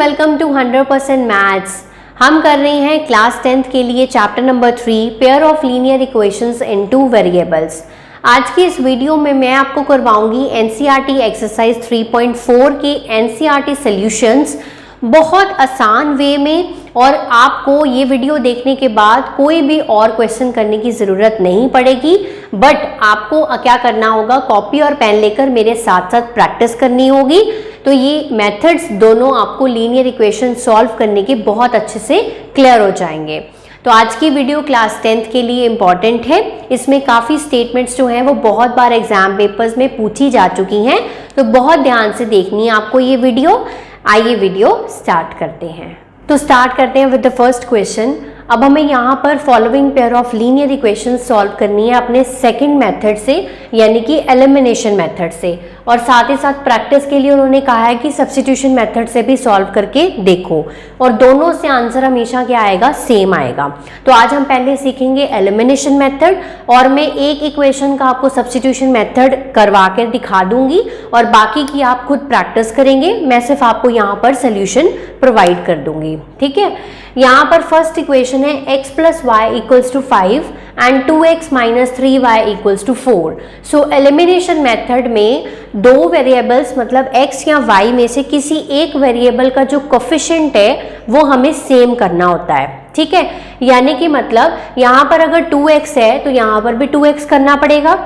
Welcome to 100% maths. हम कर रहे हैं क्लास 10th के लिए chapter number 3 pair of linear equations in 2 variables. आज की इस वीडियो में मैं आपको करवाऊंगी एनसीईआरटी एक्सरसाइज 3.4 के एनसीईआरटी सॉल्यूशंस बहुत आसान वे में, और आपको ये वीडियो देखने के बाद कोई भी और क्वेश्चन करने की ज़रूरत नहीं पड़ेगी। बट आपको क्या करना होगा, कॉपी और पेन लेकर मेरे साथ साथ प्रैक्टिस करनी होगी। तो ये मेथड्स दोनों आपको लीनियर इक्वेशन सॉल्व करने के बहुत अच्छे से क्लियर हो जाएंगे। तो आज की वीडियो क्लास 10th के लिए इम्पॉर्टेंट है। इसमें काफ़ी स्टेटमेंट्स जो हैं वो बहुत बार एग्जाम पेपर्स में पूछी जा चुकी हैं, तो बहुत ध्यान से देखनी है आपको ये वीडियो। आइए वीडियो स्टार्ट करते हैं। तो स्टार्ट करते हैं विद द फर्स्ट क्वेश्चन। अब हमें यहाँ पर following pair of linear equation solve करनी है अपने सेकंड मेथड से, यानी कि एलिमिनेशन मेथड से। और साथ ही साथ प्रैक्टिस के लिए उन्होंने कहा है कि सब्स्टिट्यूशन मेथड से भी सॉल्व करके देखो, और दोनों से आंसर हमेशा क्या आएगा, सेम आएगा। तो आज हम पहले सीखेंगे एलिमिनेशन मेथड, और मैं एक इक्वेशन का आपको सब्स्टिट्यूशन मेथड करवा कर दिखा दूंगी और बाकी की आप खुद प्रैक्टिस करेंगे। मैं सिर्फ आपको यहाँ पर सोल्यूशन प्रोवाइड कर दूंगी, ठीक है। यहाँ पर फर्स्ट इक्वेशन है x plus y equals to 5 and 2x minus 3y equals to 4। So elimination method में दो वेरिएबल्स मतलब x या y में से किसी एक वेरिएबल का जो कोफिशिएंट है वो हमें सेम करना होता है, ठीक है। यानी कि मतलब यहाँ पर अगर 2x है तो यहाँ पर भी 2x करना पड़ेगा,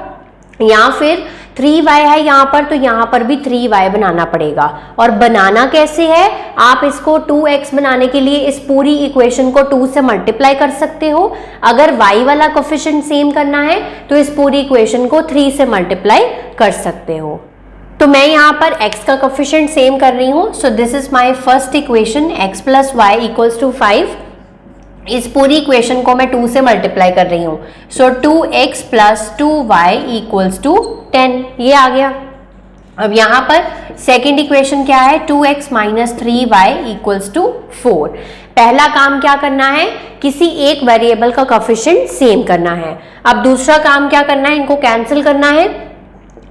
या फिर 3y है यहाँ पर तो यहाँ पर भी 3y बनाना पड़ेगा। और बनाना कैसे है, आप इसको 2x बनाने के लिए इस पूरी इक्वेशन को 2 से मल्टीप्लाई कर सकते हो। अगर y वाला कोफिशिएंट सेम करना है तो इस पूरी इक्वेशन को 3 से मल्टीप्लाई कर सकते हो। तो मैं यहाँ पर x का कोफिशिएंट सेम कर रही हूँ। So this is my first equation, x plus y equals to 5। इस पूरी इक्वेशन को मैं 2 से मल्टीप्लाई कर रही हूँ। सो 2x plus 2y equals to 10, ये आ गया। अब यहाँ पर सेकेंड इक्वेशन क्या है, 2x minus 3y equals to 4। पहला काम क्या करना है, किसी एक वेरिएबल का कोफिशिएंट सेम करना है। अब दूसरा काम क्या करना है, इनको कैंसिल करना है।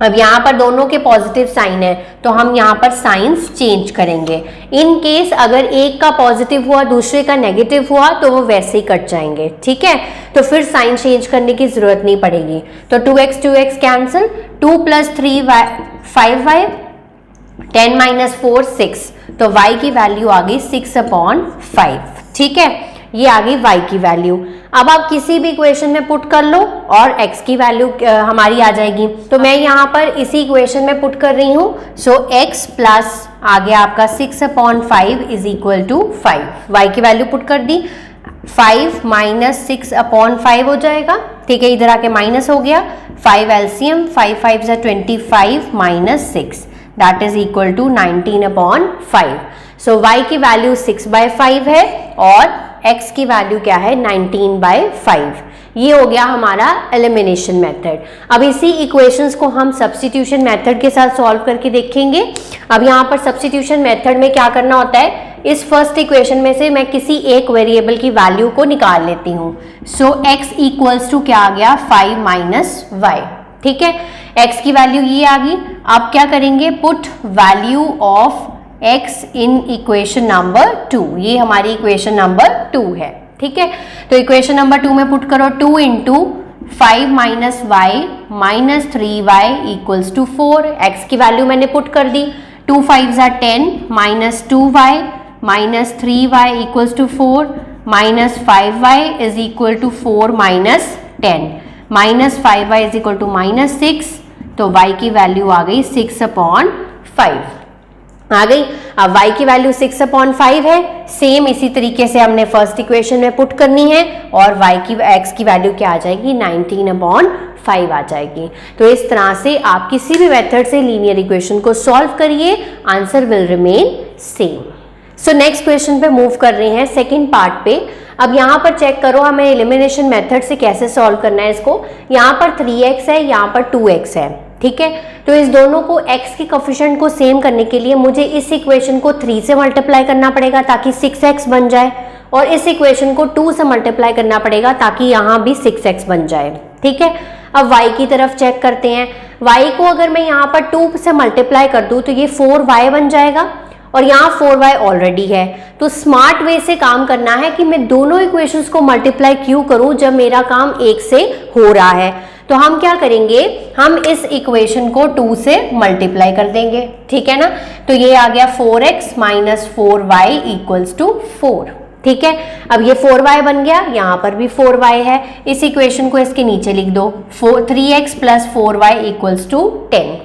अब यहाँ पर दोनों के पॉजिटिव साइन है तो हम यहाँ पर साइंस चेंज करेंगे। इन केस अगर एक का पॉजिटिव हुआ दूसरे का नेगेटिव हुआ तो वो वैसे ही कट जाएंगे, ठीक है। तो फिर साइन चेंज करने की जरूरत नहीं पड़ेगी। तो 2x cancel, 2 plus 3y 5y, 10 minus 4 6। तो y की वैल्यू आ गई 6/5, ठीक है। ये आ गई y की वैल्यू। अब आप किसी भी इक्वेशन में पुट कर लो और x की वैल्यू हमारी आ जाएगी। तो मैं यहाँ पर इसी इक्वेशन में पुट कर रही हूँ। सो x प्लस आ गया आपका 6/5 इज इक्वल टू 5। y की वैल्यू पुट कर दी, 5 माइनस 6/5 हो जाएगा, ठीक है। इधर आके माइनस हो गया, 5 LCM, 5 5 25 minus 6 that is equal to 19/5। So y की वैल्यू 6/5 है और x की वैल्यू क्या है, 19/5। ये हो गया हमारा एलिमिनेशन मेथड। अब इसी इक्वेशंस को हम सब्स्टिट्यूशन मेथड के साथ सॉल्व करके देखेंगे। अब यहाँ पर सब्स्टिट्यूशन मेथड में क्या करना होता है, इस फर्स्ट इक्वेशन में से मैं किसी एक वेरिएबल की वैल्यू को निकाल लेती हूँ। सो x इक्वल्स टू क्या आ गया, 5 माइनस y, ठीक है। x की वैल्यू ये आ गई। अब क्या करेंगे, put value of x in equation number 2। ये हमारी इक्वेशन नंबर 2 है, ठीक है। तो इक्वेशन नंबर 2 में पुट करो, 2 into 5 minus y minus 3y equals to 4। x की वैल्यू मैंने पुट कर दी, 2 5 10 minus 2y minus 3y equals to 4 minus 5y is equal to 4 minus 10 minus 5y is equal to minus 6। तो y की value आ गई 6/5 आ गई। अब y की वैल्यू 6/5 है, सेम इसी तरीके से हमने फर्स्ट इक्वेशन में पुट करनी है और x की वैल्यू क्या आ जाएगी, 19/5 आ जाएगी। तो इस तरह से आप किसी भी मेथड से लीनियर इक्वेशन को सॉल्व करिए, answer will remain same. So next question पे मूव कर रहे हैं, सेकेंड पार्ट पे। अब यहाँ पर चेक करो हमें एलिमिनेशन मेथड से कैसे सॉल्व करना है इसको। यहाँ पर 3x है, यहाँ पर 2x है, ठीक है। तो इस दोनों को x के कोफिशिएंट को सेम करने के लिए मुझे इस इक्वेशन को 3 से मल्टीप्लाई करना पड़ेगा ताकि 6x बन जाए, और इस इक्वेशन को 2 से मल्टीप्लाई करना पड़ेगा ताकि यहाँ भी 6x बन जाए, ठीक है। अब y की तरफ चेक करते हैं। y को अगर मैं यहाँ पर 2 से मल्टीप्लाई कर दूँ तो ये 4y बन जाएगा, और यहाँ 4y ऑलरेडी है। तो स्मार्ट वे से काम करना है कि मैं दोनों इक्वेशंस को मल्टीप्लाई क्यों करूं जब मेरा काम 1 से हो रहा है। तो हम क्या करेंगे, हम इस इक्वेशन को 2 से मल्टीप्लाई कर देंगे, ठीक है ना। तो ये आ गया 4x minus 4y equals to 4, ठीक है। अब ये 4y बन गया, यहाँ पर भी 4y है, इस इक्वेशन को इसके नीचे लिख दो, 3x plus 4y equals to 10।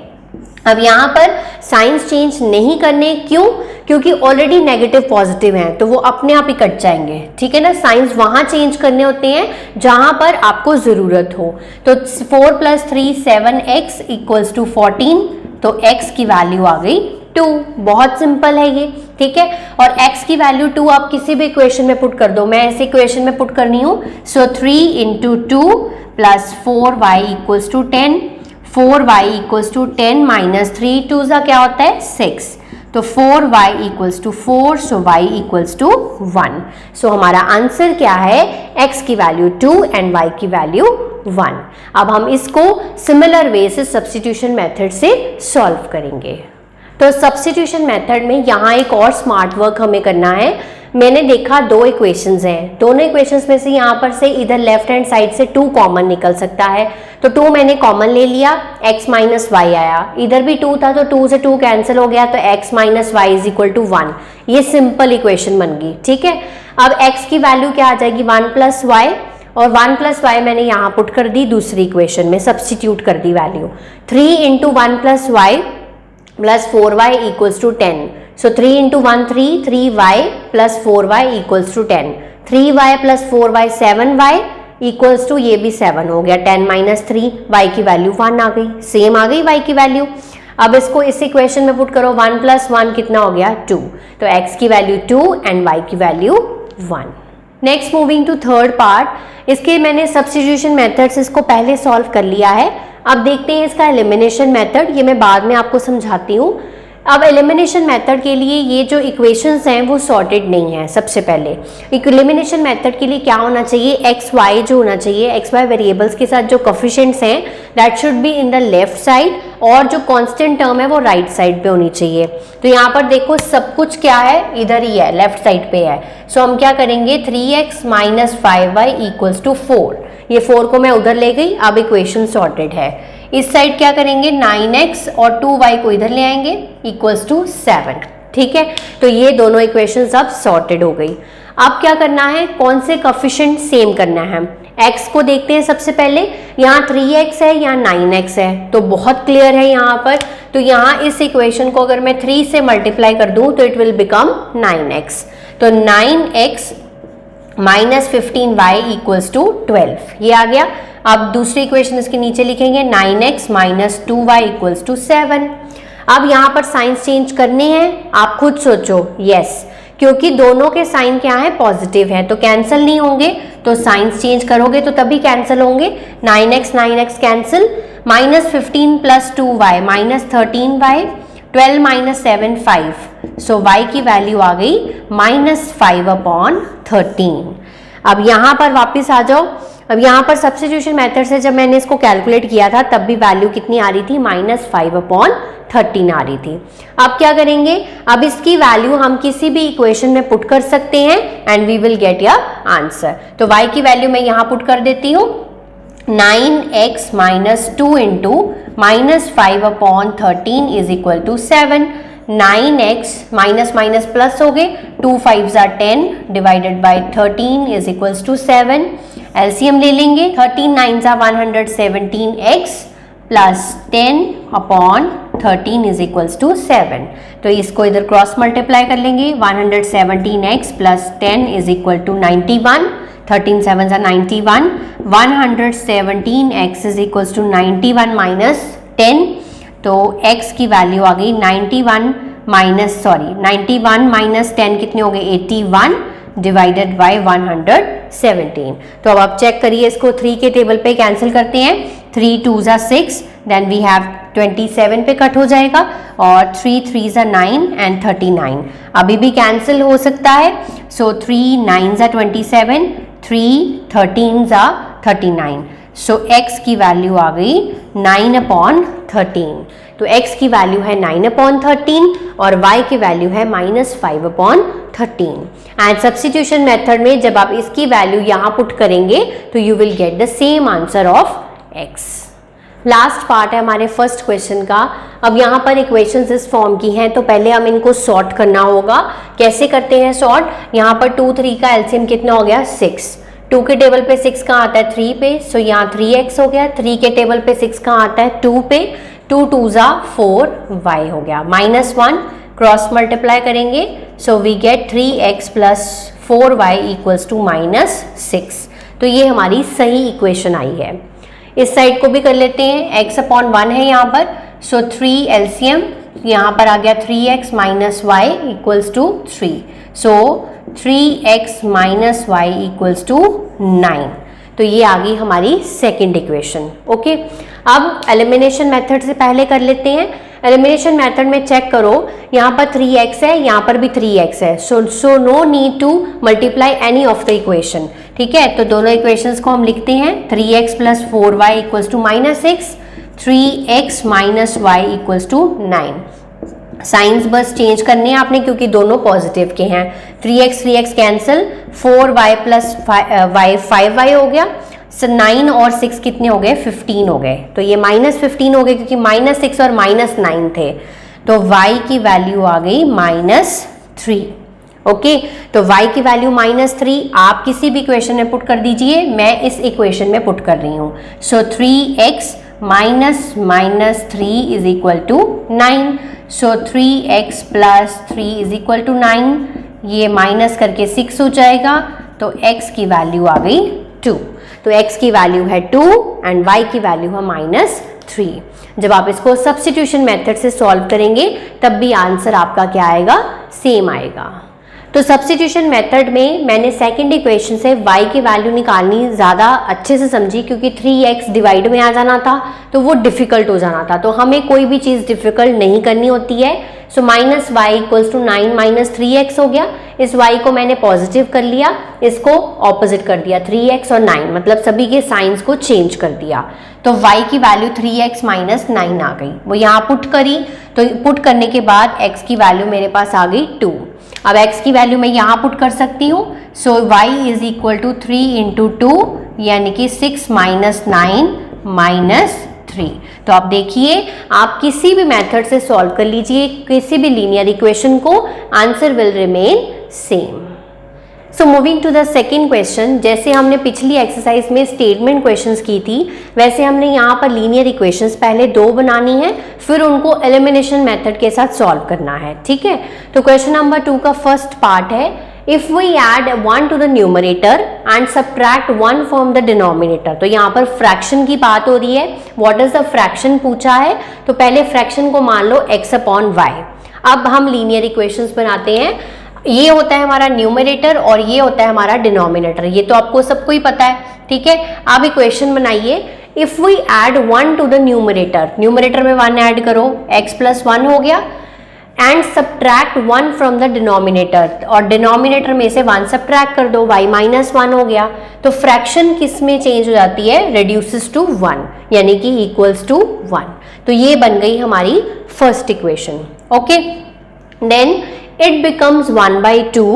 अब यहाँ पर साइंस चेंज नहीं करने, क्यों? क्योंकि ऑलरेडी नेगेटिव पॉजिटिव हैं तो वो अपने आप ही कट जाएंगे, ठीक है ना। साइंस वहां चेंज करने होते हैं जहां पर आपको जरूरत हो। तो 4 प्लस 3 7x इक्वल्स टू 14, तो x की वैल्यू आ गई 2। बहुत सिंपल है ये, ठीक है। और x की वैल्यू 2 आप किसी भी इक्वेशन में पुट कर दो, मैं ऐसे इक्वेशन में पुट करनी हूँ। So 3 into 2 plus 4y equals to 10, 4y equals to 10 minus 3 2 का क्या होता है 6, तो 4y equals to 4, so y equals to 1। So हमारा आंसर क्या है, x की वैल्यू 2 एंड y की वैल्यू 1। अब हम इसको सिमिलर वे से सब्स्टिट्यूशन मेथड से सॉल्व करेंगे। तो सब्स्टिट्यूशन मेथड में यहाँ एक और स्मार्ट वर्क हमें करना है। मैंने देखा 2 इक्वेशंस हैं, दोनों इक्वेशंस में से यहाँ पर से इधर लेफ्ट हैंड साइड से 2 कॉमन निकल सकता है, तो 2 मैंने कॉमन ले लिया, x माइनस वाई आया, इधर भी 2 था तो 2 से 2 कैंसिल हो गया, तो x minus y is equal to 1। ये सिंपल इक्वेशन बन गई, ठीक है। अब x की वैल्यू क्या आ जाएगी 1 प्लस वाई, और 1 प्लस वाई मैंने यहाँ पुट कर दी दूसरी इक्वेशन में, सब्स्टिट्यूट कर दी value. 3 into 1 plus y plus 4y equals to 10, so 3 into 1 3, 3y plus 4y equals to 10, 3y plus 4y 7y equals to, ये भी 7 हो गया, 10 माइनस 3, y की वैल्यू 1 आ गई, सेम आ गई y की वैल्यू। अब इसको इस इक्वेशन में पुट करो, 1 प्लस 1 कितना हो गया 2, तो x की वैल्यू 2 एंड y की value 1। Next moving to third part, इसके मैंने सब्स्टिट्यूशन मेथड्स इसको पहले सॉल्व कर लिया है। अब देखते हैं इसका एलिमिनेशन मेथड, ये मैं बाद में आपको समझाती हूँ। अब एलिमिनेशन मेथड के लिए ये जो इक्वेशंस हैं वो सॉर्टेड नहीं है। सबसे पहले एलिमिनेशन मेथड के लिए क्या होना चाहिए, एक्स वाई जो होना चाहिए, एक्स वाई वेरिएबल्स के साथ जो कोफिशिएंट्स हैं that should be in the left side, और जो कांस्टेंट टर्म है वो राइट साइड पे होनी चाहिए। तो यहाँ पर देखो सब कुछ क्या है, इधर ही है, लेफ्ट साइड पे है। सो हम क्या करेंगे, 3x minus 5y equals to 4, ये 4 को मैं उधर ले गई, अब इक्वेशन सॉर्टेड है। इस साइड क्या करेंगे, 9x और 2y को इधर ले आएंगे इक्वल्स टू 7, ठीक है। तो ये दोनों इक्वेशंस अब सॉर्टेड हो गई। अब क्या करना है, कौन से कोफिशिएंट सेम करना है। x को देखते हैं सबसे पहले, यहाँ 3x है, यहाँ 9x है, तो बहुत क्लियर है यहाँ पर। तो यहाँ इस इक्वेशन को अगर मैं 3 से मल्टीप्लाई कर दूँ तो इट विल बिकम 9x, तो 9x minus 15y equals to 12, ये आ गया। अब दूसरी इक्वेशन इसके नीचे लिखेंगे, 9x minus 2y equals to 7। अब यहाँ पर साइंस चेंज करने हैं, आप खुद सोचो, यस, क्योंकि दोनों के साइन क्या है, पॉजिटिव है, तो कैंसिल नहीं होंगे, तो साइंस चेंज करोगे तो तभी कैंसिल होंगे। 9x cancel, minus 15 plus 2y minus 13y, 12 minus 7 5, सो y की वैल्यू आ गई माइनस 5/13। अब यहाँ पर वापस आ जाओ। अब यहाँ पर सब्स्टिट्यूशन मेथड से जब मैंने इसको कैलकुलेट किया था तब भी वैल्यू कितनी आ रही थी, माइनस 5/13 आ रही थी। अब क्या करेंगे, अब इसकी वैल्यू हम किसी भी इक्वेशन में पुट कर सकते हैं and we will get your answer. तो y की वैल्यू मैं यहाँ पुट कर देती हूँ, 9x minus 2 into minus 5/13 is equal to 7। 9x minus minus plus हो गए, 2 5s are 10 divided by 13 is equals to 7। LCM ले लेंगे, 13 9s are 117x plus 10/13 is equals to 7। तो इसको इधर क्रॉस मल्टीप्लाई कर लेंगे, 117x plus 10 is equal to 91, 13 7s are 91, 117x is equals to 91 minus 10, तो x की वैल्यू आ गई 91 माइनस 10 कितने हो गए, 81 डिवाइडेड बाय 117। तो अब आप चेक करिए इसको, 3 के टेबल पे कैंसिल करते हैं, 3 2s are 6, then we have 27 पे कट हो जाएगा, और 3 3s are 9 एंड 39 अभी भी कैंसिल हो सकता है। सो 3 9s are 27, 3 13s are 39, so x की वैल्यू आ गई 9/13। तो x की वैल्यू है 9/13 और y की वैल्यू है -5/13। एंड सब्स्टिट्यूशन मेथड में जब आप इसकी वैल्यू यहाँ पुट करेंगे तो you will get the same answer of x। Last part है हमारे फर्स्ट क्वेश्चन का। अब यहाँ पर इक्वेशंस इस फॉर्म की हैं तो पहले हम इनको सॉर्ट करना होगा। कैसे करते हैं सॉर्ट? यहाँ पर 2, 3 का एलसीएम कितना हो गया? 6। 2 के टेबल पे 6 कहाँ आता है? 3 पे, सो यहाँ 3x हो गया। 3 के टेबल पे 6 कहाँ आता है? 2 पे, 2 2 जा 4y हो गया। -1 क्रॉस मल्टीप्लाई करेंगे, so we get 3x plus 4y equals to -6। तो ये हमारी सही इक्वेशन आई है। इस साइड को भी कर लेते हैं। x/1 है यहाँ पर, सो 3 एलसीएम यहाँ पर आ गया 3x minus y equals to 3, so 3x minus y equals to 9। तो ये आ गई हमारी सेकेंड इक्वेशन। ओके, अब एलिमिनेशन मेथड से पहले कर लेते हैं। एलिमिनेशन मेथड में चेक करो, यहाँ पर 3x है, यहाँ पर भी 3x है, so no need to multiply any of the equation. ठीक है, तो दोनों इक्वेशंस को हम लिखते हैं। 3x plus 4y equals to -6, 3x minus y equals to 9। Signs बस चेंज करने हैं आपने क्योंकि दोनों पॉजिटिव के हैं। 3x cancel, 4y plus y 5y हो गया, 9 और 6 कितने हो गए? 15 हो गए। तो ये -15 हो गए क्योंकि -6 और -9 थे, तो y की वैल्यू आ गई -3। ओके, तो y की वैल्यू -3 आप किसी भी इक्वेशन में पुट कर दीजिए, मैं इस इक्वेशन में पुट कर रही हूँ। So 3x minus -3 is equal to 9, so 3x plus 3 is equal to 9। ये माइनस करके 6 हो जाएगा, तो x की वैल्यू आ गई 2। तो x की वैल्यू है 2 एंड y की वैल्यू है -3। जब आप इसको सब्स्टिट्यूशन मेथड से सॉल्व करेंगे तब भी आंसर आपका क्या आएगा? सेम आएगा। तो सब्स्टिट्यूशन मेथड में मैंने सेकंड इक्वेशन से y की वैल्यू निकालनी ज़्यादा अच्छे से समझी क्योंकि 3x डिवाइड में आ जाना था तो वो डिफ़िकल्ट हो जाना था। तो हमें कोई भी चीज़ डिफ़िकल्ट नहीं करनी होती है। So -y equals to 9 minus 3x हो गया। इस y को मैंने पॉजिटिव कर लिया, इसको ऑपोजिट कर दिया 3x और 9, मतलब सभी के साइंस को चेंज कर दिया। तो y की वैल्यू 3x माइनस 9 आ गई, वो यहाँ पुट करी। तो पुट करने के बाद x की वैल्यू मेरे पास आ गई 2। अब x की वैल्यू मैं यहाँ पुट कर सकती हूँ, so y is equal to 3 into 2 यानी कि 6 माइनस 9 माइनस 3। तो आप देखिए, आप किसी भी मेथड से सॉल्व कर लीजिए किसी भी लीनियर इक्वेशन को, answer will remain same. So moving to the second question, जैसे हमने पिछली एक्सरसाइज में स्टेटमेंट क्वेश्चंस की थी वैसे हमने यहाँ पर लीनियर इक्वेशंस पहले 2 बनानी है, फिर उनको एलिमिनेशन मेथड के साथ सॉल्व करना है। ठीक है, तो क्वेश्चन नंबर 2 का फर्स्ट पार्ट है, if we add 1 to the numerator and subtract 1 from the denominator. तो यहाँ पर फ्रैक्शन की बात हो रही है, व्हाट इज द फ्रैक्शन पूछा है, तो पहले फ्रैक्शन को मान लो x/y। अब हम लीनियर इक्वेशंस बनाते हैं। ये होता है हमारा न्यूमरेटर और ये होता है हमारा डिनोमिनेटर, ये तो आपको सबको ही पता है। ठीक है, आप इक्वेशन बनाइए, if we add 1 to the numerator, numerator में 1 ऐड करो, x प्लस 1 हो गया, and subtract 1 from the denominator, और डिनोमिनेटर में से 1 सब्ट्रैक्ट कर दो, y माइनस 1 हो गया। तो फ्रैक्शन किस में चेंज हो जाती है? रिड्यूसेस टू 1 यानी कि इक्वल्स टू 1। तो ये बन गई हमारी first equation. Okay, then it becomes 1/2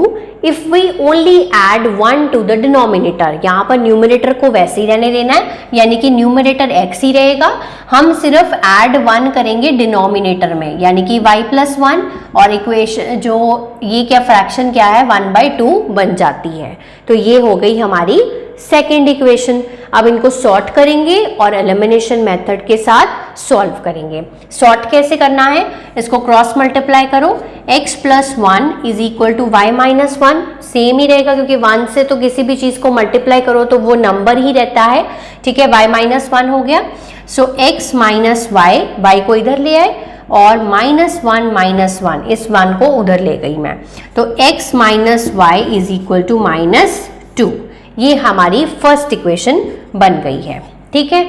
if we only add 1 to the denominator। यहाँ पर न्यूमरेटर को वैसे ही रहने देना है, यानी कि न्यूमरेटर x ही रहेगा, हम सिर्फ ऐड 1 करेंगे डिनोमिनेटर में, यानी कि y प्लस 1, और इक्वेशन जो ये क्या फ्रैक्शन क्या है 1/2 बन जाती है। तो ये हो गई हमारी सेकेंड इक्वेशन। अब इनको सॉर्ट करेंगे और एलिमिनेशन मेथड के साथ सॉल्व करेंगे। सॉर्ट कैसे करना है? इसको क्रॉस मल्टीप्लाई करो, x plus 1 is equal to y minus 1, same ही रहेगा क्योंकि 1 से तो किसी भी चीज को मल्टीप्लाई करो तो वो नंबर ही रहता है। ठीक है, y माइनस 1 हो गया, सो x माइनस y को इधर ले आए और -1 इस 1 को उधर ले गई मैं, तो x minus y is equal to -2। ये हमारी फर्स्ट इक्वेशन बन गई है। ठीक है,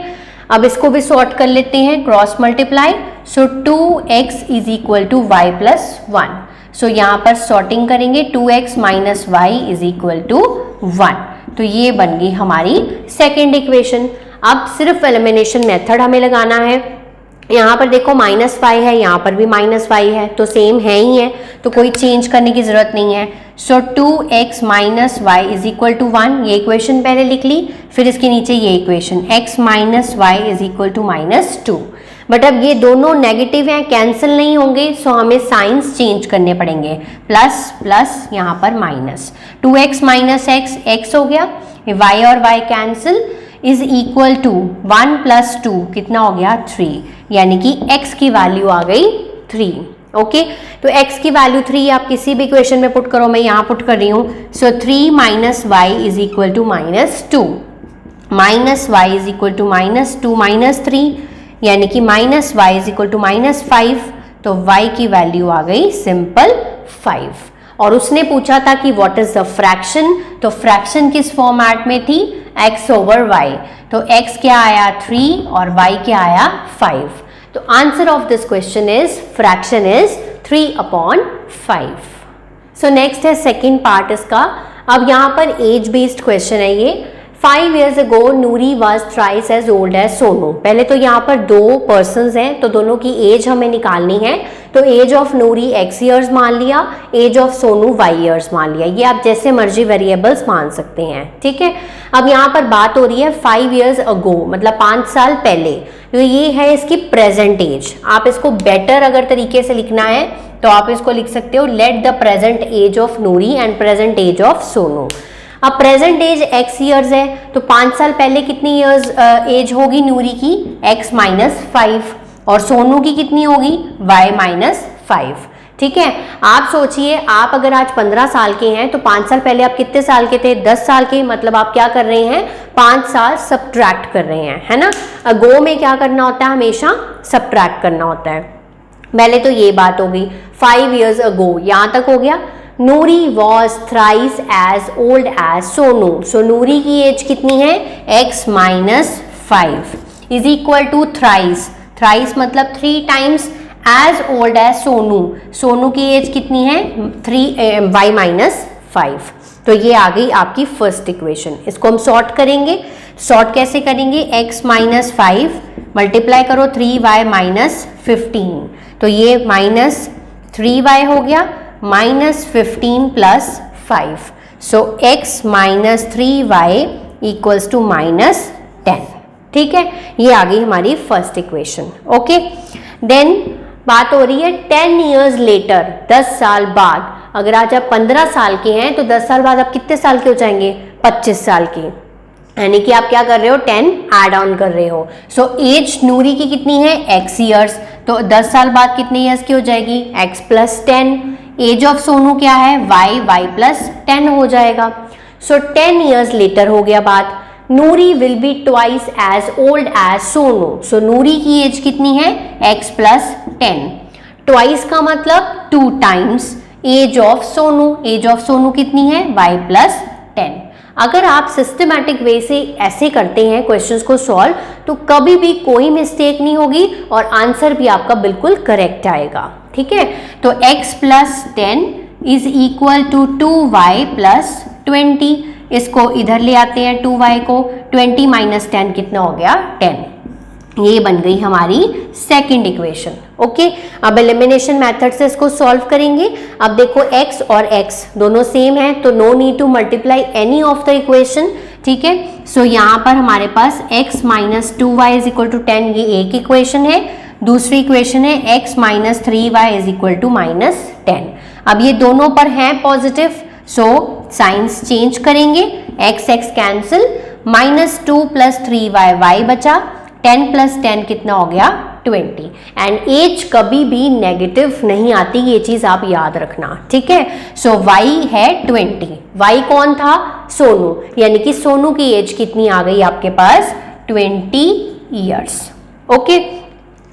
अब इसको भी सॉर्ट कर लेते हैं, cross multiply, so 2x is equal to y plus 1। So यहाँ पर सॉर्टिंग करेंगे, 2x minus y is equal to 1। तो ये बन गई हमारी सेकेंड इक्वेशन। अब सिर्फ एलिमिनेशन मेथड हमें लगाना है। यहाँ पर देखो -5 है, यहाँ पर भी -5 है, तो सेम है ही है, तो कोई चेंज करने की जरूरत नहीं है। So 2x minus y is equal to 1, ये इक्वेशन पहले लिख ली, फिर इसके नीचे ये equation x minus y is equal to -2। But अब ये दोनों नेगेटिव हैं, कैंसिल नहीं होंगे, सो हमें साइंस चेंज करने पड़ेंगे, प्लस प्लस यहाँ पर माइनस, 2x माइनस x हो गया, y और y cancel, is equal to 1 plus 2 कितना हो गया 3, यानी कि x की वैल्यू आ गई 3। ओके, तो x की वैल्यू 3 आप किसी भी इक्वेशन में पुट करो, मैं यहाँ पुट कर रही हूँ। So 3 minus y is equal to -2, minus y is equal to -2 minus 3, यानी कि minus y is equal to -5, तो y की वैल्यू आ गई सिंपल 5। और उसने पूछा था कि व्हाट इज द फ्रैक्शन, तो फ्रैक्शन किस फॉर्मेट में थी, x ओवर y, तो x क्या आया 3 और y क्या आया 5। तो answer of this question is fraction is 3/5। So next है सेकेंड पार्ट इसका। अब यहाँ पर एज बेस्ड क्वेश्चन है ये। 5 years ago Noori was thrice as old as Sonu. पहले तो यहाँ पर दो पर्सन्स हैं, तो दोनों की एज हमें निकालनी है। तो age of Noori x years मान लिया, age of Sonu y years मान लिया। ये आप जैसे मर्जी वेरिएबल्स मान सकते हैं, ठीक है। अब यहाँ पर बात हो रही है 5 years ago, मतलब 5 साल पहले, तो ये है इसकी प्रेजेंट एज। आप इसको बेटर अगर तरीके से लिखना है तो आप इसको लिख सकते हो let the present age of Noori and present age of Sonu. अब प्रेजेंट एज x ईयर्स है, तो 5 साल पहले कितनी ईयर्स एज होगी नूरी की, x माइनस 5, और सोनू की कितनी होगी y माइनस 5, ठीक है। आप सोचिए, आप अगर आज 15 साल के हैं तो 5 साल पहले आप कितने साल के थे, 10 साल के, मतलब आप क्या कर रहे हैं 5 साल सब्ट्रैक्ट कर रहे हैं, है ना। गो में क्या करना होता है, हमेशा सब्ट्रैक्ट करना होता है। पहले तो ये बात हो गई 5 years ago, यहाँ तक हो गया। Noori was thrice as old as Sonu, so Noori की एज कितनी है x minus 5 is equal to thrice, thrice मतलब 3 times as old as Sonu, Sonu की एज कितनी है 3 y माइनस 5। तो ये आ गई आपकी फर्स्ट इक्वेशन। इसको हम सॉर्ट करेंगे, सॉर्ट कैसे करेंगे, x माइनस 5 मल्टीप्लाई करो 3y माइनस 15, तो ये माइनस 3y हो गया minus 15 plus 5, so x minus 3y equals to minus 10, ठीक है। ये आ गई हमारी फर्स्ट इक्वेशन। ओके, देन बात हो रही है 10 years लेटर, 10 साल बाद। अगर आज आप 15 साल के हैं तो 10 साल बाद आप कितने साल के हो जाएंगे, 25 साल के, यानी कि आप क्या कर रहे हो 10 ऐड ऑन कर रहे हो। सो एज नूरी की कितनी है x ईयर्स, तो 10 साल बाद कितने ईयर्स की हो जाएगी x plus 10। Age of Sonu क्या है y प्लस 10 हो जाएगा। सो 10 years लेटर हो गया बात। Noori will be twice as old as Sonu, so Noori की एज कितनी है x प्लस 10, ट्वाइस का मतलब 2 times age of Sonu, age of Sonu कितनी है y प्लस 10। अगर आप सिस्टमैटिक वे से ऐसे करते हैं क्वेश्चंस को सॉल्व, तो कभी भी कोई मिस्टेक नहीं होगी और आंसर भी आपका बिल्कुल करेक्ट आएगा, ठीक है। तो x plus 10 is equal to 2y plus 20, इसको इधर ले आते हैं 2y को, 20 माइनस 10 कितना हो गया 10, ये बन गई हमारी सेकंड इक्वेशन। ओके, अब एलिमिनेशन मेथड से इसको सॉल्व करेंगे। अब देखो x और x दोनों सेम है, तो no need to multiply any of the equation, ठीक है। सो यहाँ पर हमारे पास x minus 2y is equal to 10, ये एक इक्वेशन है। दूसरी इक्वेशन है x minus 3y is equal to minus 10। अब ये दोनों पर हैं पॉजिटिव, सो साइंस चेंज करेंगे, x x cancel, minus 2 plus 3y y बचा, 10 प्लस 10 कितना हो गया 20। एंड एज कभी भी नेगेटिव नहीं आती, ये चीज आप याद रखना, ठीक है। सो y है 20, y कौन था सोनू, यानी कि सोनू की एज कितनी आ गई आपके पास 20 years। ओके,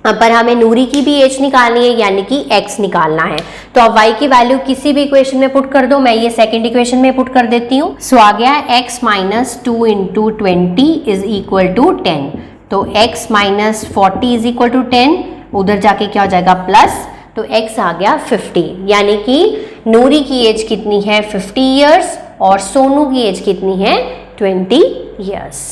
अब पर हमें नूरी की भी एज निकालनी है, यानी कि x निकालना है। तो अब y की वैल्यू किसी भी इक्वेशन में पुट कर दो, मैं ये सेकंड इक्वेशन में पुट कर देती हूँ। सो आ गया x minus 2 into 20 is equal to 10, तो x minus 40 is equal to 10, उधर जाके क्या हो जाएगा प्लस, तो x आ गया 50, यानी कि नूरी की एज कितनी है 50 years और सोनू की एज कितनी है 20 years।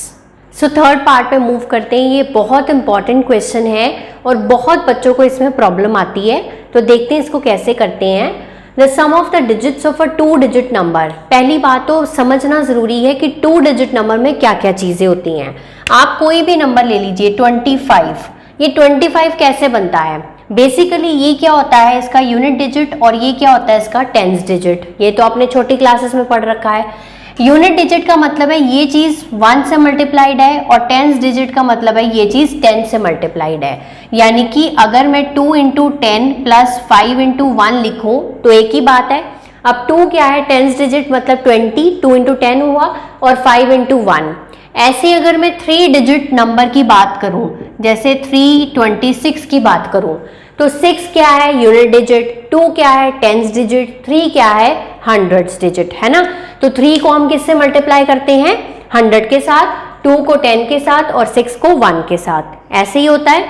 सो थर्ड पार्ट पे मूव करते हैं। ये बहुत इंपॉर्टेंट क्वेश्चन है और बहुत बच्चों को इसमें प्रॉब्लम आती है, तो देखते हैं इसको कैसे करते हैं। The sum of the digits of a 2 digit number. पहली बात तो समझना जरूरी है कि 2 डिजिट नंबर में क्या क्या चीजें होती हैं। आप कोई भी नंबर ले लीजिए 25, ये 25 कैसे बनता है? बेसिकली ये क्या होता है, इसका यूनिट डिजिट, और ये क्या होता है इसका टेंस डिजिट। ये तो आपने छोटी क्लासेस में पढ़ रखा है। यूनिट डिजिट का मतलब है ये चीज 1 से मल्टीप्लाइड है, और टेंस डिजिट का मतलब है ये चीज 10 से मल्टीप्लाइड है। यानी कि अगर मैं 2 इंटू 10 प्लस 5 इंटू 1 लिखूं तो एक ही बात है। अब 2 क्या है, टेंस डिजिट मतलब 20, 2 इंटू 10 हुआ, और 5 इंटू 1। ऐसे अगर मैं 3 डिजिट नंबर की बात करूं, जैसे 326 की बात करूं, तो 6 क्या है यूनिट डिजिट, 2 क्या है टेंस डिजिट, 3 क्या है हंड्रेड्स डिजिट, है ना। तो 3 को हम किससे मल्टीप्लाई करते हैं, 100 के साथ, 2 को 10 के साथ, और 6 को 1 के साथ। ऐसे ही होता है।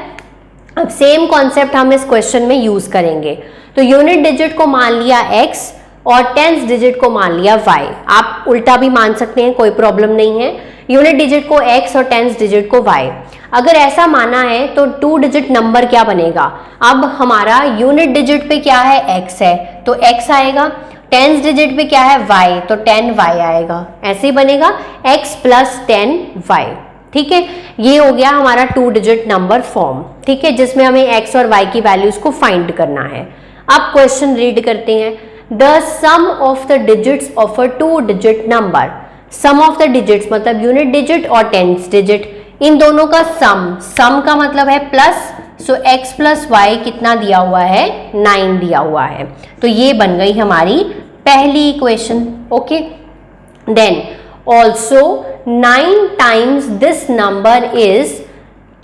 अब सेम कॉन्सेप्ट हम इस क्वेश्चन में यूज करेंगे। तो यूनिट डिजिट को मान लिया x और टेंस डिजिट को मान लिया y। आप उल्टा भी मान सकते हैं, कोई प्रॉब्लम नहीं है। यूनिट डिजिट को x और टेंस डिजिट को y। अगर ऐसा माना है तो 2 डिजिट नंबर क्या बनेगा? अब हमारा यूनिट डिजिट पे क्या है, x है, तो x आएगा। टेंस डिजिट पे क्या है, y, तो 10y आएगा। ऐसे ही बनेगा x प्लस 10y। ठीक है, ये हो गया हमारा 2 डिजिट नंबर फॉर्म। ठीक है, जिसमें हमें x और y की वैल्यूज को फाइंड करना है। अब क्वेश्चन रीड करते हैं। The sum of the digits of a 2 digit number. Sum of the digits मतलब यूनिट डिजिट और टेंस डिजिट, इन दोनों का सम का मतलब है plus. So x plus y कितना दिया हुआ है, 9 दिया हुआ है। तो ये बन गई हमारी पहली equation. Okay, then also 9 times this number is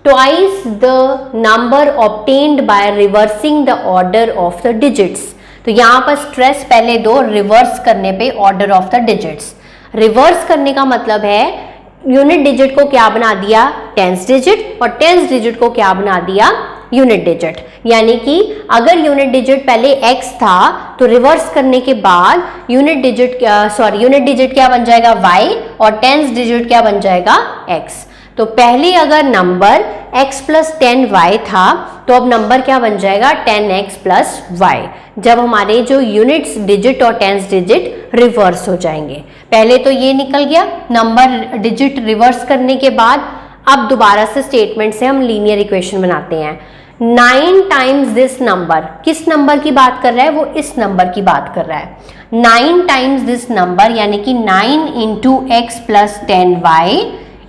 twice the number obtained by reversing the order of the digits. तो यहाँ पर स्ट्रेस पहले दो, रिवर्स करने पे order of the digits. Reverse करने का मतलब है यूनिट डिजिट को क्या बना दिया, टेंस डिजिट, और टेंस डिजिट को क्या बना दिया, यूनिट डिजिट। यानी कि अगर यूनिट डिजिट पहले x था तो रिवर्स करने के बाद यूनिट डिजिट क्या बन जाएगा, y, और टेंस डिजिट क्या बन जाएगा, x। तो पहले अगर नंबर x प्लस 10y था तो अब नंबर क्या बन जाएगा, 10x प्लस y, जब हमारे जो यूनिट्स डिजिट और टेंस डिजिट रिवर्स हो जाएंगे। पहले तो ये निकल गया नंबर डिजिट रिवर्स करने के बाद। अब दोबारा से स्टेटमेंट से हम लीनियर इक्वेशन बनाते हैं। 9 टाइम्स दिस नंबर, किस नंबर की बात कर रहा है, वो इस नंबर की बात कर रहा है। 9 टाइम्स दिस नंबर यानी कि 9 into x plus 10y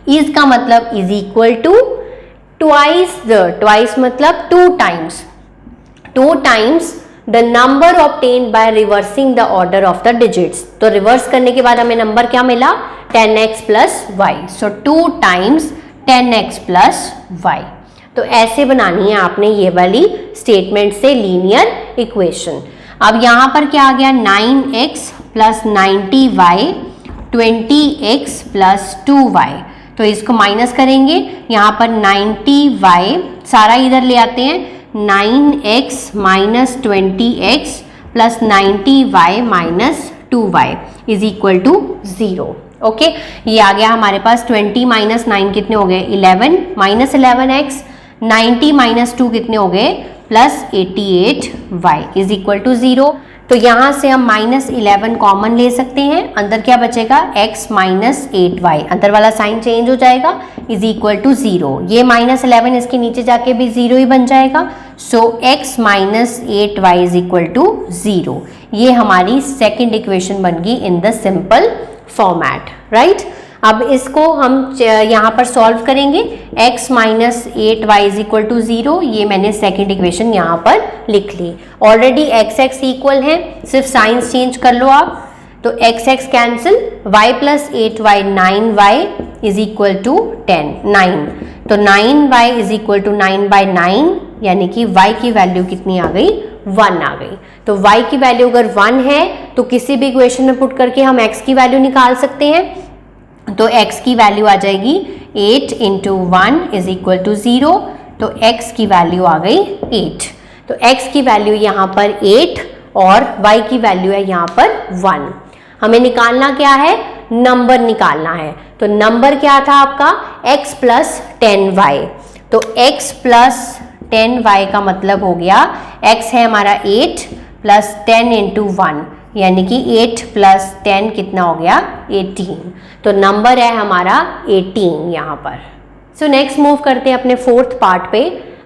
is का मतलब is equal to twice the, twice मतलब 2 times, 2 times the number obtained by reversing the order of the digits. तो रिवर्स करने के बाद हमें नंबर क्या मिला, 10x plus y। So 2 times 10x plus y। तो ऐसे बनानी है आपने ये वाली स्टेटमेंट से लीनियर इक्वेशन। अब यहाँ पर क्या आ गया, 9x plus 90y 20x plus 2y। तो इसको माइनस करेंगे, यहाँ पर 90y सारा इधर ले आते हैं, 9x minus 20x plus 90y minus 2y is equal to 0। Okay, ये आ गया हमारे पास। 20 माइनस 9 कितने हो गए, 11 माइनस 11x, 90 माइनस 2 कितने हो गए, plus 88y is equal to 0। तो यहाँ से हम माइनस 11 कॉमन ले सकते हैं, अंदर क्या बचेगा, x माइनस 8y, अंदर वाला साइन चेंज हो जाएगा, इज इक्वल टू 0। ये माइनस 11 इसके नीचे जाके भी 0 ही बन जाएगा। So x minus 8y is equal to 0। ये हमारी सेकेंड इक्वेशन बन गई in the simple format, right. अब इसको हम यहाँ पर सॉल्व करेंगे। x minus 8y is equal to 0, ये मैंने सेकेंड इक्वेशन यहाँ पर लिख ली। ऑलरेडी x इक्वल है, सिर्फ साइंस चेंज कर लो आप। तो x cancel, y plus 8y 9y is equal to 9। तो 9y इज इक्वल टू 9/9, यानी कि y की वैल्यू कितनी आ गई, 1 आ गई। तो y की वैल्यू अगर 1 है तो किसी भी इक्वेशन में पुट करके हम x की वैल्यू निकाल सकते हैं। तो x की वैल्यू आ जाएगी 8 इंटू 1 इज इक्वल टू 0। तो x की वैल्यू आ गई 8। तो x की वैल्यू यहाँ पर 8 और y की वैल्यू है यहाँ पर 1। हमें निकालना क्या है, नंबर निकालना है। तो नंबर क्या था आपका x प्लस 10y। तो x प्लस 10y का मतलब हो गया x है हमारा 8 प्लस 10 इंटू 1 यानी कि 8 प्लस 10 कितना हो गया 18। तो नंबर है हमारा 18 यहाँ पर। सो नेक्स्ट मूव करते हैं अपने फोर्थ पार्ट पे।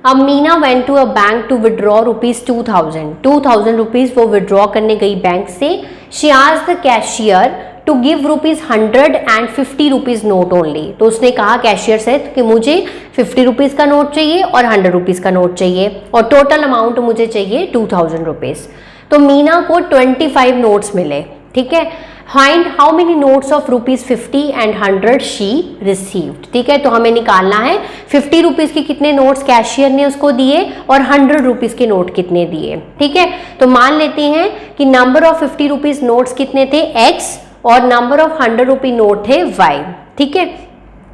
अब Meena went to a bank to withdraw ₹2000 rupees वो विड्रॉ करने गई बैंक से। She asked the cashier to give ₹100 and ₹50 note only. तो उसने कहा कैशियर से कि मुझे ₹50 का नोट चाहिए और ₹100 का नोट चाहिए और टोटल अमाउंट मुझे चाहिए ₹2000। तो मीना को 25 नोट्स मिले, ठीक है। Find how many notes of ₹50 and 100 she received, ठीक है। तो हमें निकालना है ₹50 के कितने नोट्स कैशियर ने उसको दिए और ₹100 के नोट कितने दिए, ठीक है। तो मान लेते हैं कि नंबर ऑफ ₹50 नोट्स कितने थे x और नंबर ऑफ ₹100 नोट थे y, ठीक है।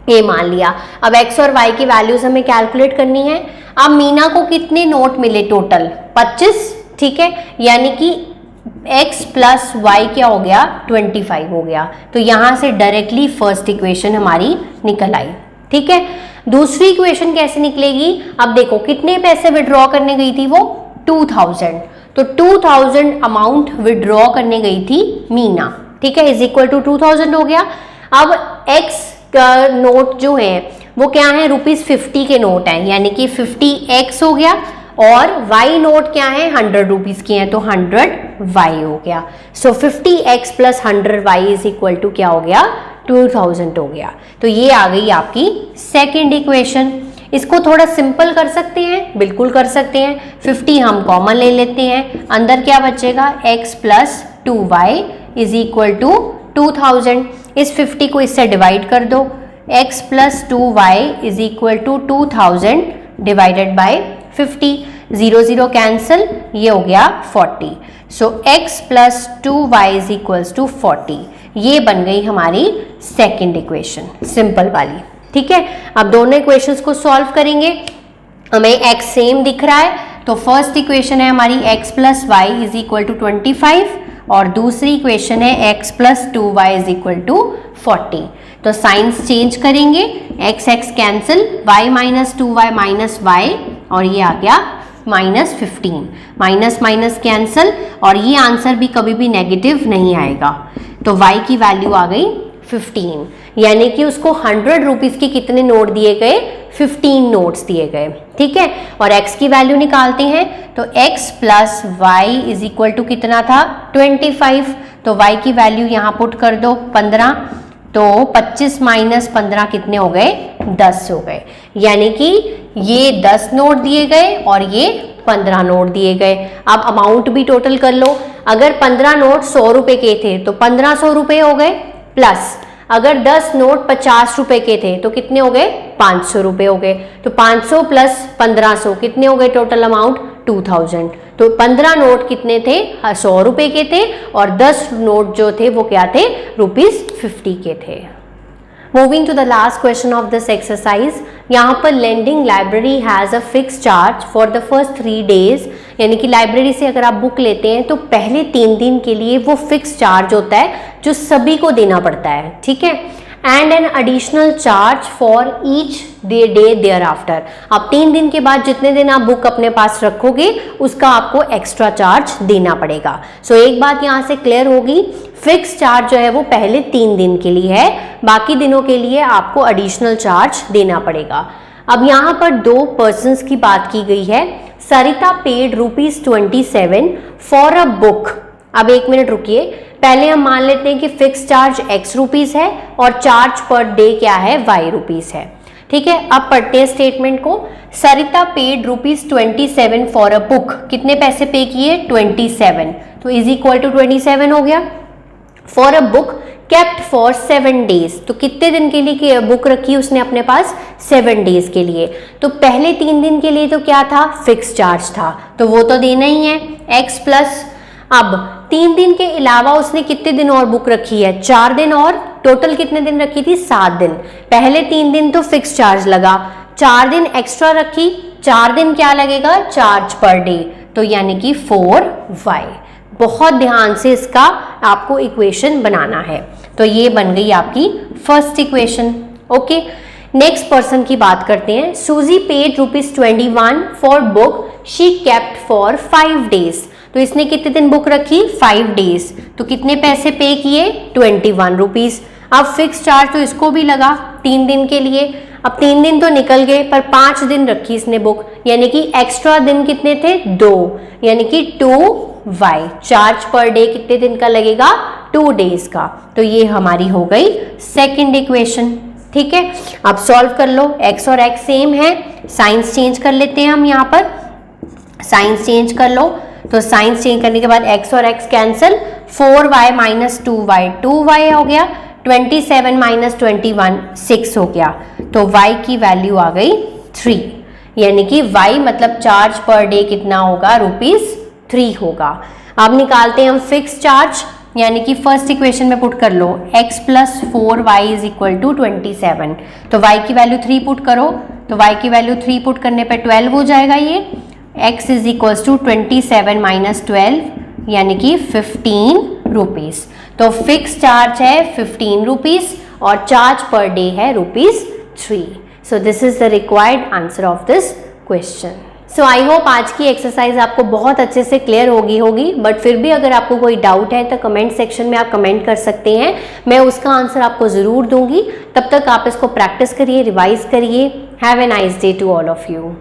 ये मान लिया। अब x और y की वैल्यूज हमें कैलकुलेट करनी है। अब मीना को कितने नोट मिले टोटल 25, ठीक है, यानी कि x प्लस वाई क्या हो गया 25 हो गया। तो यहां से डायरेक्टली फर्स्ट इक्वेशन हमारी निकल आई, ठीक है। दूसरी इक्वेशन कैसे निकलेगी, अब देखो कितने पैसे विड्रॉ करने गई थी वो 2000। तो 2000 अमाउंट विड्रॉ करने गई थी मीना, ठीक है, इज इक्वल टू 2000 हो गया। अब x का नोट जो है वो क्या है ₹50 के नोट है यानी कि 50x हो गया और y नोट क्या है ₹100 के हैं तो 100y हो गया। So 50x plus 100y is equal to क्या हो गया 2000 हो गया। तो ये आ गई आपकी सेकेंड इक्वेशन। इसको थोड़ा सिंपल कर सकते हैं, बिल्कुल कर सकते हैं। 50 हम कॉमन ले लेते हैं, अंदर क्या बचेगा x plus 2y is equal to 2000। इस 50 को इससे डिवाइड कर दो, x plus 2y is equal to 2000 divided by 50, 0 0 cancel, ये हो गया 40। So x plus 2y is equals to 40। ये बन गई हमारी सेकेंड इक्वेशन, सिंपल वाली, ठीक है। अब दोनों इक्वेशंस को सॉल्व करेंगे। हमें x सेम दिख रहा है तो फर्स्ट इक्वेशन है हमारी x plus y is equal to 25 और दूसरी इक्वेशन है x plus 2y is equal to 40। तो साइंस चेंज करेंगे, x x cancel, y minus 2y minus y और ये आ गया -15, माइनस माइनस कैंसिल और ये आंसर भी कभी भी नेगेटिव नहीं आएगा। तो y की वैल्यू आ गई 15 यानी कि उसको 100 रुपीज के कितने नोट दिए गए 15 नोट्स दिए गए, ठीक है। और x की वैल्यू निकालते हैं तो x plus y is equal to कितना था 25। तो y की वैल्यू यहाँ पुट कर दो 15, तो 25 माइनस 15 कितने हो गए 10 हो गए। यानी कि ये 10 नोट दिए गए और ये 15 नोट दिए गए। अब अमाउंट भी टोटल कर लो, अगर 15 नोट 100 रुपए के थे तो 1500 रुपए हो गए, प्लस अगर 10 नोट 50 रुपए के थे तो कितने हो गए 500 रुपए हो गए। तो 500 प्लस 1500 कितने हो गए टोटल अमाउंट 2000। तो 15 नोट कितने थे 100 रुपए के थे और 10 नोट जो थे वो क्या थे ₹50 के थे। Moving to the last question of this exercise, यहाँ पर lending library has a fix charge for the first 3 days, यानी कि लाइब्रेरी से अगर आप बुक लेते हैं तो पहले 3 दिन के लिए वो फिक्स चार्ज होता है जो सभी को देना पड़ता है, ठीक है। And an additional charge for each day thereafter. अब 3 दिन के बाद जितने दिन आप बुक अपने पास रखोगे उसका आपको एक्स्ट्रा चार्ज देना पड़ेगा। सो एक बात यहाँ से क्लियर होगी, फिक्स चार्ज जो है वो पहले 3 दिन के लिए है, बाकी दिनों के लिए आपको एडिशनल चार्ज देना पड़ेगा। अब यहाँ पर 2 पर्सन्स की बात की गई है। सरिता पेड ₹27 फॉर अ बुक। अब 1 मिनट रुकिए, पहले हम मान लेते हैं कि फिक्स चार्ज x रुपीस है और चार्ज पर डे क्या है y रुपीस है, ठीक है। अब पढ़ते हैं स्टेटमेंट को। सरिता पेड ₹27 फॉर अ बुक, कितने पैसे पे किए 27, तो इज इक्वल टू 27 हो गया। For a book kept for 7 days, तो कितने दिन के लिए बुक रखी उसने अपने पास 7 डेज के लिए। तो पहले 3 दिन के लिए तो क्या था फिक्स चार्ज था, तो वो तो देना ही है x प्लस। अब 3 दिन के अलावा उसने कितने दिन और बुक रखी है 4 दिन और, टोटल कितने दिन रखी थी 7 दिन। पहले 3 दिन तो फिक्स चार्ज लगा, 4 दिन एक्स्ट्रा रखी, 4 दिन क्या लगेगा चार्ज पर डे, तो यानी कि 4y। बहुत ध्यान से इसका आपको इक्वेशन बनाना है। तो ये बन गई आपकी first equation. Okay, next person की बात करते हैं। सूजी paid ₹21 for book she kept for 5 days। तो इसने कितने दिन बुक रखी? 5 days। तो कितने पैसे पे किए? 21 रुपीज। अब फिक्स चार्ज तो इसको भी लगा 3 दिन के लिए। अब 3 दिन तो निकल गए, पर 5 दिन रखी इसने बुक, यानी कि एक्स्ट्रा दिन कितने थे? 2, यानी कि 2y। चार्ज पर डे कितने दिन का लगेगा? 2 days का। तो ये हमारी हो गई सेकेंड इक्वेशन। ठीक है, अब सॉल्व कर लो। x और x सेम है, साइंस चेंज कर लेते हैं हम यहाँ पर। साइंस चेंज कर लो, तो साइंस चेंज करने के बाद x और x cancel, 4y minus 2y 2y हो गया, 27 माइनस 21 6 हो गया। तो y की वैल्यू आ गई 3, यानी कि y मतलब चार्ज पर डे कितना होगा? ₹3 होगा। अब निकालते हैं हम फिक्स चार्ज, यानी कि फर्स्ट इक्वेशन में पुट कर लो x plus 4y is equal to 27। तो y की वैल्यू 3 पुट करो, तो y की वैल्यू 3 पुट करने पे 12 हो जाएगा। ये x is equal to 27 minus 12, यानी कि 15 रुपीज। तो फिक्स चार्ज है 15 रुपीज और चार्ज पर डे है ₹3। सो this is the required answer of this question. So I hope आज की एक्सरसाइज आपको बहुत अच्छे से क्लियर होगी, बट फिर भी अगर आपको कोई डाउट है तो कमेंट सेक्शन में आप कमेंट कर सकते हैं, मैं उसका आंसर आपको ज़रूर दूंगी। तब तक आप इसको प्रैक्टिस करिए, रिवाइज करिए। Have a nice day to all of you.